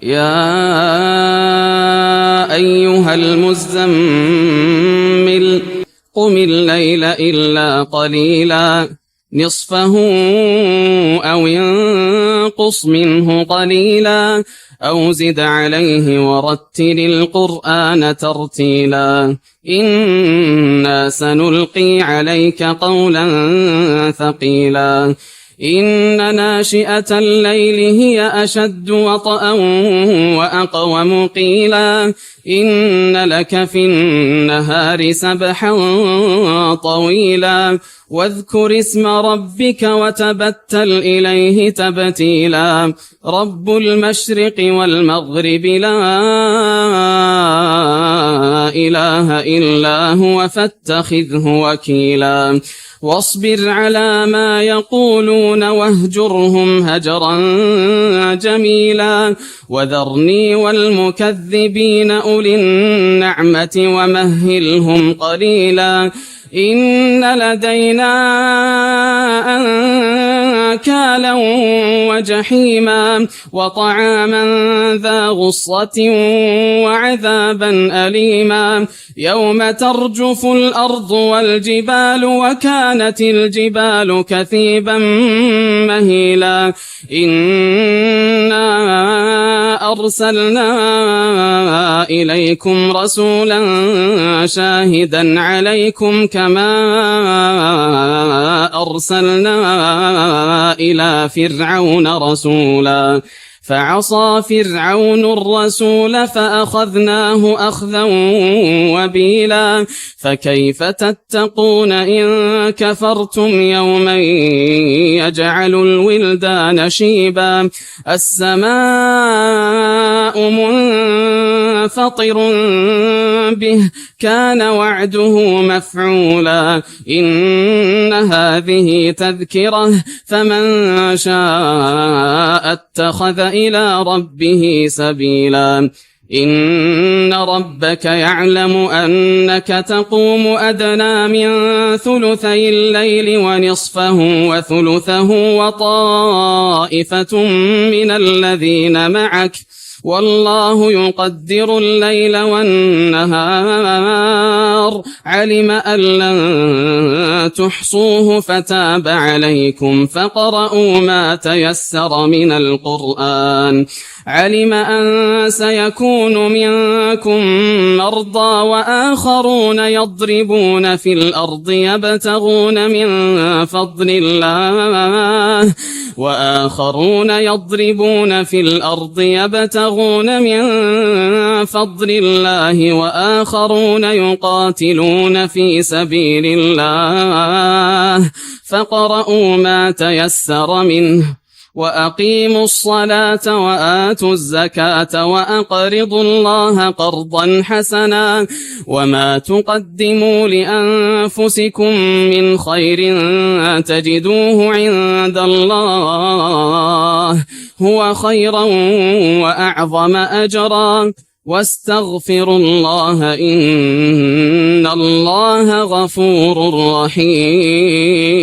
يا أيها المزمل قم الليل إلا قليلا نصفه أو ينقص منه قليلا أو زد عليه ورتل القرآن ترتيلا إنا سنلقي عليك قولا ثقيلا إن ناشئة الليل هي أشد وطئا وأقوم قيلا إن لك في النهار سبحا طويلا واذكر اسم ربك وتبتل إليه تبتيلا رب المشرق والمغرب لا إله إلا هو فاتخذه وكيلا واصبر على ما يقولون واهجرهم هجرا جميلا وذرني والمكذبين أولي النعمة ومهلهم قليلا إن لدينا أنكالا وجحيما وطعاما ذا غصة وعذابا أليما يوم ترجف الأرض والجبال وكانت الجبال كثيبا مهيلا إنا أرسلنا إليكم رسولا شاهدا عليكم كما أرسلنا إلى فرعون رسولا فعصى فرعون الرسول فأخذناه أخذا وبيلا فكيف تتقون إن كفرتم يوما يجعل الولدان شيبا السماء منفطر به كان وعده مفعولا إن هذه تذكرة فمن شاء اتخذ إلى ربه سبيلا إن ربك يعلم أنك تقوم أدنى من ثلثي الليل ونصفه وثلثه وطائفة من الذين معك والله يقدر الليل والنهار علم أن لن تحصوه فتاب عليكم فقرؤوا ما تيسر من القرآن علم أن سيكون منكم مرضى وآخرون يضربون في الأرض يبتغون من فضل الله وآخرون يقاتلون في سبيل الله فاقرؤوا ما تيسر منه وأقيموا الصلاة وآتوا الزكاة وأقرضوا الله قرضا حسنا وما تقدموا لأنفسكم من خير تجدوه عند الله هو خيرا وأعظم أجرا واستغفروا الله إن الله غفور رحيم